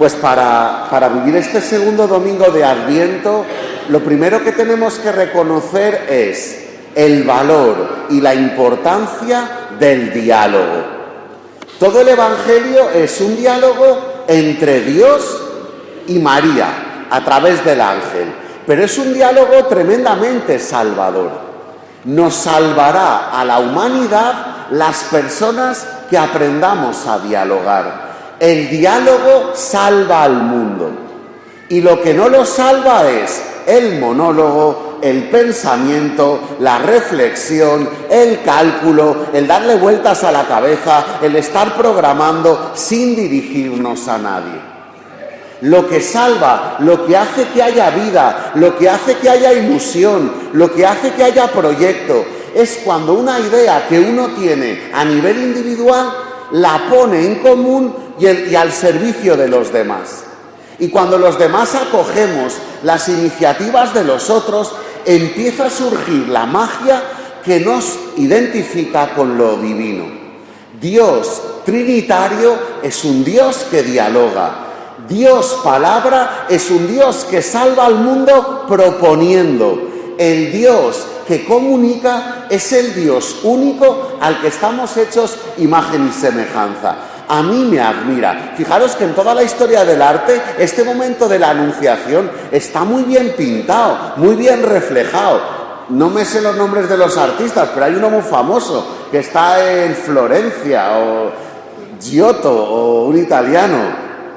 Pues para vivir este segundo domingo de Adviento, lo primero que tenemos que reconocer es el valor y la importancia del diálogo. Todo el Evangelio es un diálogo entre Dios y María a través del ángel, pero es un diálogo tremendamente salvador. Nos salvará a la humanidad las personas que aprendamos a dialogar. El diálogo salva al mundo y lo que no lo salva es el monólogo, el pensamiento, la reflexión, el cálculo, el darle vueltas a la cabeza, el estar programando sin dirigirnos a nadie. Lo que salva, lo que hace que haya vida, lo que hace que haya ilusión, lo que hace que haya proyecto, es cuando una idea que uno tiene a nivel individual la pone en común y al servicio de los demás. Y cuando los demás acogemos las iniciativas de los otros, empieza a surgir la magia que nos identifica con lo divino. Dios trinitario es un Dios que dialoga. Dios palabra es un Dios que salva al mundo proponiendo. El Dios que comunica es el Dios único al que estamos hechos imagen y semejanza. A mí me admira. Fijaros que en toda la historia del arte, este momento de la Anunciación está muy bien pintado, muy bien reflejado. No me sé los nombres de los artistas, pero hay uno muy famoso que está en Florencia, o Giotto, o un italiano,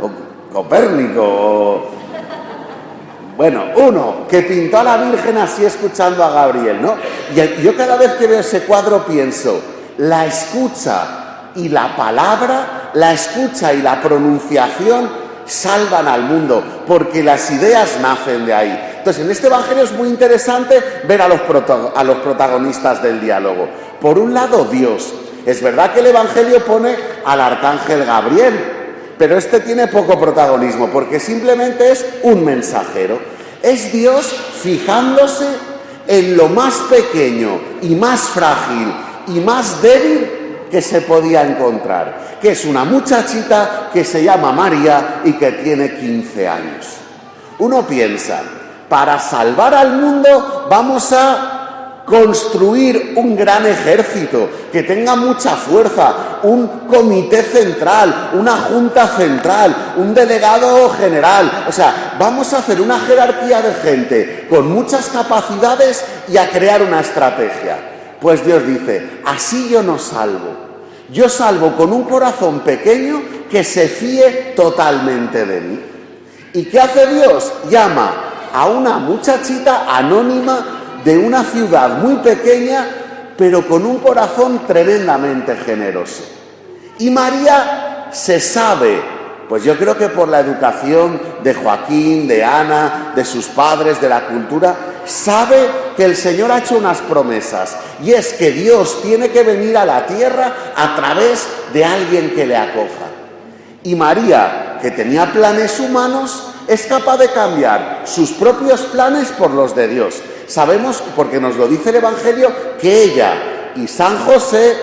o Copérnico, o... Bueno, uno que pintó a la Virgen así escuchando a Gabriel, ¿no? Y yo cada vez que veo ese cuadro pienso, la escucha y la palabra, la escucha y la pronunciación salvan al mundo, porque las ideas nacen de ahí. Entonces, en este Evangelio es muy interesante ver a los protagonistas del diálogo. Por un lado, Dios. Es verdad que el Evangelio pone al arcángel Gabriel, pero este tiene poco protagonismo, porque simplemente es un mensajero. Es Dios fijándose en lo más pequeño y más frágil y más débil que se podía encontrar, que es una muchachita que se llama María y que tiene 15 años. Uno piensa, para salvar al mundo vamos a construir un gran ejército que tenga mucha fuerza, un comité central, una junta central, un delegado general. O sea, vamos a hacer una jerarquía de gente con muchas capacidades y a crear una estrategia. Pues Dios dice, así yo no salvo. Yo salvo con un corazón pequeño que se fíe totalmente de mí. ¿Y qué hace Dios? Llama a una muchachita anónima de una ciudad muy pequeña, pero con un corazón tremendamente generoso. Y María se sabe, pues yo creo que por la educación de Joaquín, de Ana, de sus padres, de la cultura, sabe que el Señor ha hecho unas promesas, y es que Dios tiene que venir a la tierra a través de alguien que le acoja. Y María, que tenía planes humanos, es capaz de cambiar sus propios planes por los de Dios. Sabemos, porque nos lo dice el Evangelio, que ella y San José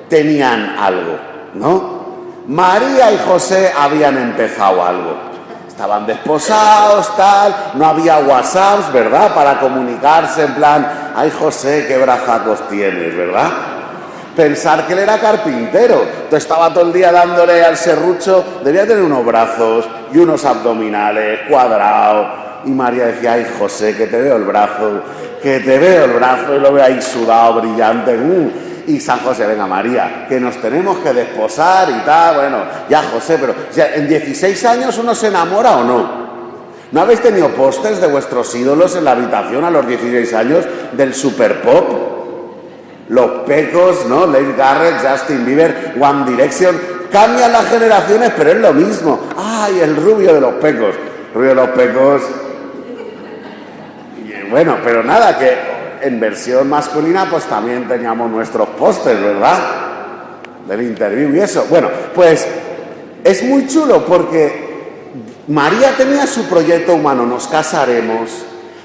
tenían algo, ¿no? María y José habían empezado algo. Estaban desposados, tal, no había WhatsApps, ¿verdad?, para comunicarse en plan, ay José, qué brazacos tienes, ¿verdad? Pensar que él era carpintero, entonces estaba todo el día dándole al serrucho, debía tener unos brazos y unos abdominales cuadrados. Y María decía, ay José, que te veo el brazo, y lo veo ahí sudado, brillante. Y San José, venga María, que nos tenemos que desposar y tal. Bueno, ya José, pero ya, ¿en 16 años uno se enamora o no? ¿No habéis tenido pósters de vuestros ídolos en la habitación a los 16 años del super pop? Los Pecos, ¿no? Lady Garrett, Justin Bieber, One Direction. Cambian las generaciones, pero es lo mismo. ¡Ay, el rubio de los Pecos! Rubio de los Pecos. Y bueno, pero nada, que en versión masculina pues también teníamos nuestros pósters, ¿verdad? Del Interview y eso. Bueno, pues es muy chulo porque María tenía su proyecto humano. Nos casaremos,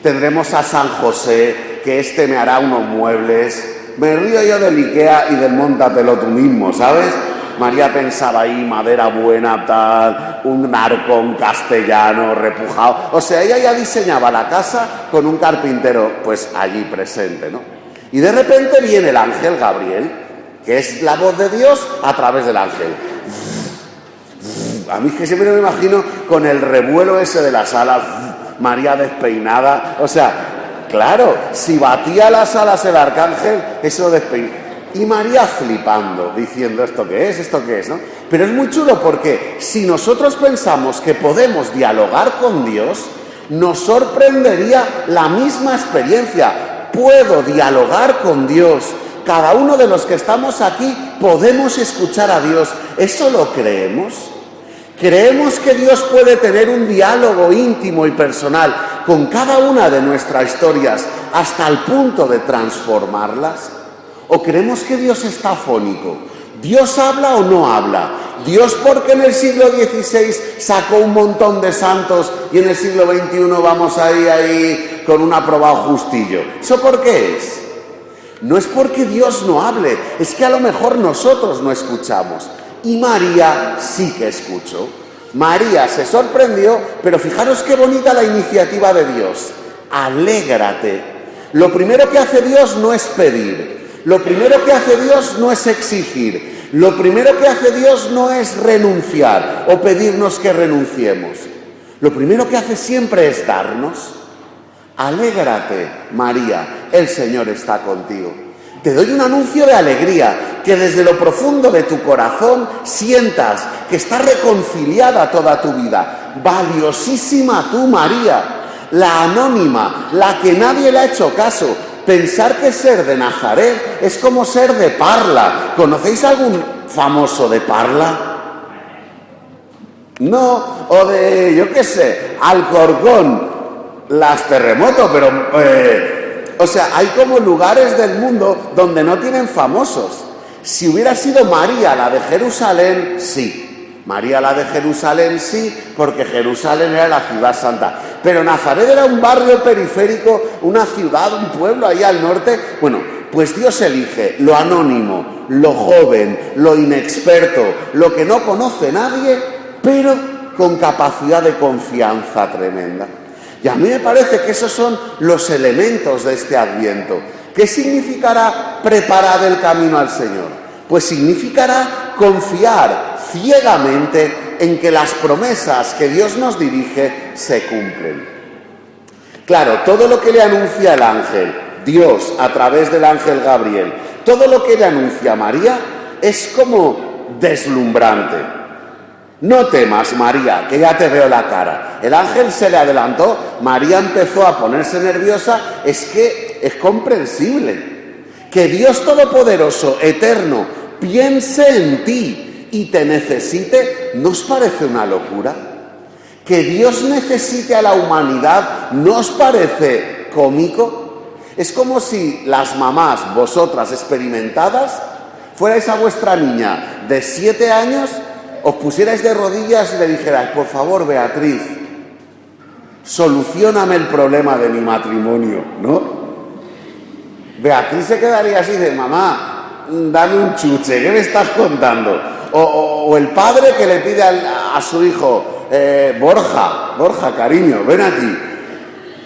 tendremos a San José, que me hará unos muebles. Me río yo del Ikea y del móntatelo tú mismo, ¿sabes? María pensaba ahí, madera buena, tal, un arcón castellano repujado. O sea, ella ya diseñaba la casa con un carpintero, pues allí presente, ¿no? Y de repente viene el ángel Gabriel, que es la voz de Dios a través del ángel. A mí es que siempre me imagino con el revuelo ese de las alas, María despeinada. O sea, claro, si batía las alas el arcángel, eso despeinaba. Y María flipando, diciendo, ¿esto qué es? ¿Esto qué es? ¿No? Pero es muy chulo porque si nosotros pensamos que podemos dialogar con Dios, nos sorprendería la misma experiencia. Puedo dialogar con Dios. Cada uno de los que estamos aquí podemos escuchar a Dios. ¿Eso lo creemos? ¿Creemos que Dios puede tener un diálogo íntimo y personal con cada una de nuestras historias hasta el punto de transformarlas? ¿O creemos que Dios está afónico? ¿Dios habla o no habla? ¿Dios porque en el siglo XVI sacó un montón de santos y en el siglo XXI vamos ahí con un aprobado justillo? ¿Eso por qué es? No es porque Dios no hable, es que a lo mejor nosotros no escuchamos. Y María sí que escuchó. María se sorprendió, pero fijaros qué bonita la iniciativa de Dios. Alégrate. Lo primero que hace Dios no es pedir. Lo primero que hace Dios no es exigir. Lo primero que hace Dios no es renunciar o pedirnos que renunciemos. Lo primero que hace siempre es darnos. Alégrate, María, el Señor está contigo. Te doy un anuncio de alegría, que desde lo profundo de tu corazón sientas que está reconciliada toda tu vida. Valiosísima tú, María, la anónima, la que nadie le ha hecho caso. Pensar que ser de Nazaret es como ser de Parla. ¿Conocéis algún famoso de Parla? No, o de, yo qué sé, Alcorcón, las terremotos, pero... o sea, hay como lugares del mundo donde no tienen famosos. Si hubiera sido María la de Jerusalén, sí. María la de Jerusalén sí, porque Jerusalén era la ciudad santa. Pero Nazaret era un barrio periférico, una ciudad, un pueblo ahí al norte. Bueno, pues Dios elige lo anónimo, lo joven, lo inexperto, lo que no conoce nadie, pero con capacidad de confianza tremenda. Y a mí me parece que esos son los elementos de este Adviento. ¿Qué significará preparar el camino al Señor? Pues significará confiar ciegamente en que las promesas que Dios nos dirige se cumplen. Claro, todo lo que le anuncia el ángel, Dios a través del ángel Gabriel, todo lo que le anuncia a María es como deslumbrante. No temas, María, que ya te veo la cara. El ángel se le adelantó, María empezó a ponerse nerviosa. Es que es comprensible. Que Dios Todopoderoso, eterno, piense en ti y te necesite, ¿no os parece una locura? Que Dios necesite a la humanidad, ¿no os parece cómico? Es como si las mamás, vosotras experimentadas, fuerais a vuestra niña de 7 años, os pusierais de rodillas y le dijerais, por favor, Beatriz, solucióname el problema de mi matrimonio, ¿no? Beatriz se quedaría así de, mamá, dame un chuche, ¿qué me estás contando? O el padre que le pide a su hijo, Borja, cariño, ven aquí,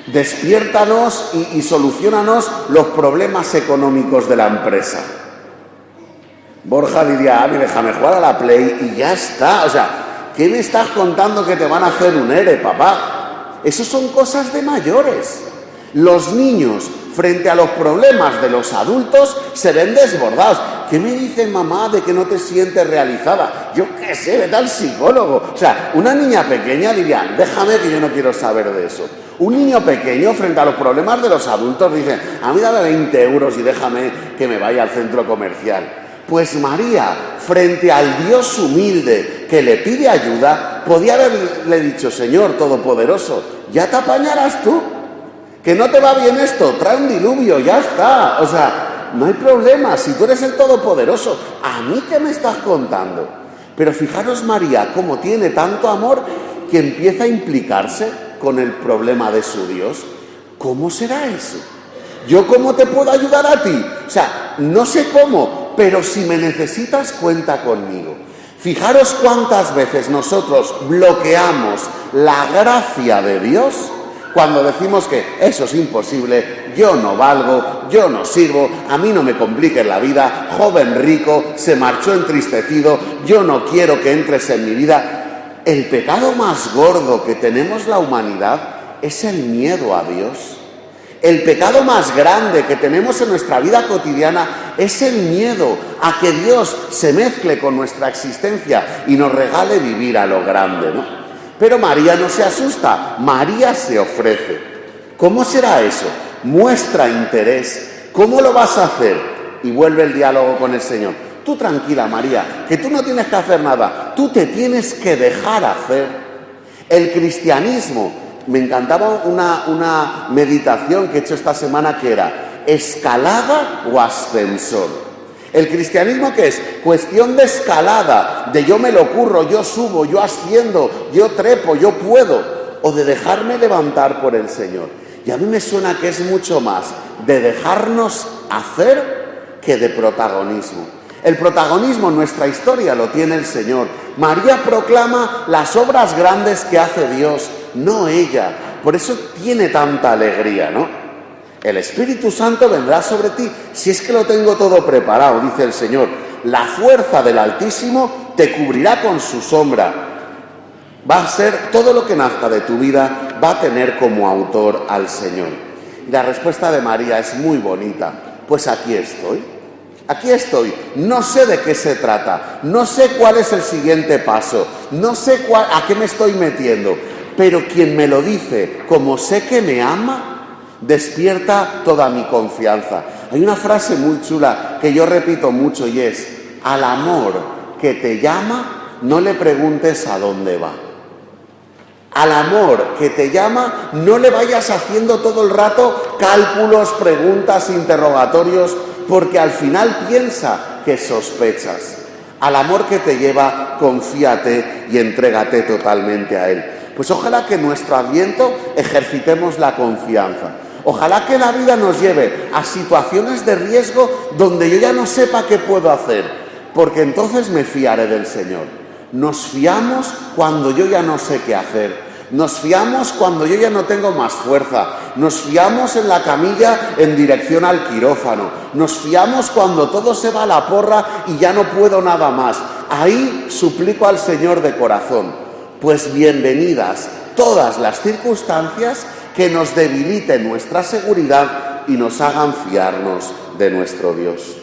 despiértanos y soluciónanos los problemas económicos de la empresa. Borja diría, déjame jugar a la Play y ya está. O sea, ¿qué me estás contando que te van a hacer un ERE, papá? Eso son cosas de mayores. Los niños, frente a los problemas de los adultos, se ven desbordados. ¿Qué me dice mamá de que no te sientes realizada? Yo qué sé, vete al psicólogo. O sea, una niña pequeña diría, déjame que yo no quiero saber de eso. Un niño pequeño, frente a los problemas de los adultos, dice, a mí dame 20 euros y déjame que me vaya al centro comercial. Pues María, frente al Dios humilde que le pide ayuda, podía haberle dicho, Señor Todopoderoso, ya te apañarás tú. Que no te va bien esto, trae un diluvio, ya está. O sea, no hay problema, si tú eres el Todopoderoso, ¿a mí qué me estás contando? Pero fijaros María, cómo tiene tanto amor que empieza a implicarse con el problema de su Dios. ¿Cómo será eso? ¿Yo cómo te puedo ayudar a ti? O sea, no sé cómo, pero si me necesitas, cuenta conmigo. Fijaros cuántas veces nosotros bloqueamos la gracia de Dios cuando decimos que eso es imposible, yo no valgo, yo no sirvo, a mí no me compliques la vida, joven rico, se marchó entristecido, yo no quiero que entres en mi vida. El pecado más gordo que tenemos la humanidad es el miedo a Dios. El pecado más grande que tenemos en nuestra vida cotidiana es el miedo a que Dios se mezcle con nuestra existencia y nos regale vivir a lo grande, ¿no? Pero María no se asusta, María se ofrece. ¿Cómo será eso? Muestra interés. ¿Cómo lo vas a hacer? Y vuelve el diálogo con el Señor. Tú tranquila, María, que tú no tienes que hacer nada, tú te tienes que dejar hacer. El cristianismo, me encantaba una meditación que he hecho esta semana que era escalada o ascensor. El cristianismo, ¿qué es? Cuestión de escalada, de yo me lo curro, yo subo, yo asciendo, yo trepo, yo puedo, o de dejarme levantar por el Señor. Y a mí me suena que es mucho más de dejarnos hacer que de protagonismo. El protagonismo en nuestra historia lo tiene el Señor. María proclama las obras grandes que hace Dios, no ella. Por eso tiene tanta alegría, ¿no? El Espíritu Santo vendrá sobre ti, si es que lo tengo todo preparado, dice el Señor. La fuerza del Altísimo te cubrirá con su sombra. Va a ser todo lo que nazca de tu vida, va a tener como autor al Señor. Y la respuesta de María es muy bonita. Pues aquí estoy. Aquí estoy, no sé de qué se trata, no sé cuál es el siguiente paso, no sé a qué me estoy metiendo, pero quien me lo dice, como sé que me ama, despierta toda mi confianza. Hay una frase muy chula que yo repito mucho y es: al amor que te llama, no le preguntes a dónde va. Al amor que te llama, no le vayas haciendo todo el rato cálculos, preguntas, interrogatorios, porque al final piensa que sospechas. Al amor que te lleva, confíate y entrégate totalmente a Él. Pues ojalá que en nuestro Adviento ejercitemos la confianza. Ojalá que la vida nos lleve a situaciones de riesgo donde yo ya no sepa qué puedo hacer, porque entonces me fiaré del Señor. Nos fiamos cuando yo ya no sé qué hacer. Nos fiamos cuando yo ya no tengo más fuerza. Nos fiamos en la camilla en dirección al quirófano. Nos fiamos cuando todo se va a la porra y ya no puedo nada más. Ahí suplico al Señor de corazón: pues bienvenidas todas las circunstancias que nos debiliten nuestra seguridad y nos hagan fiarnos de nuestro Dios.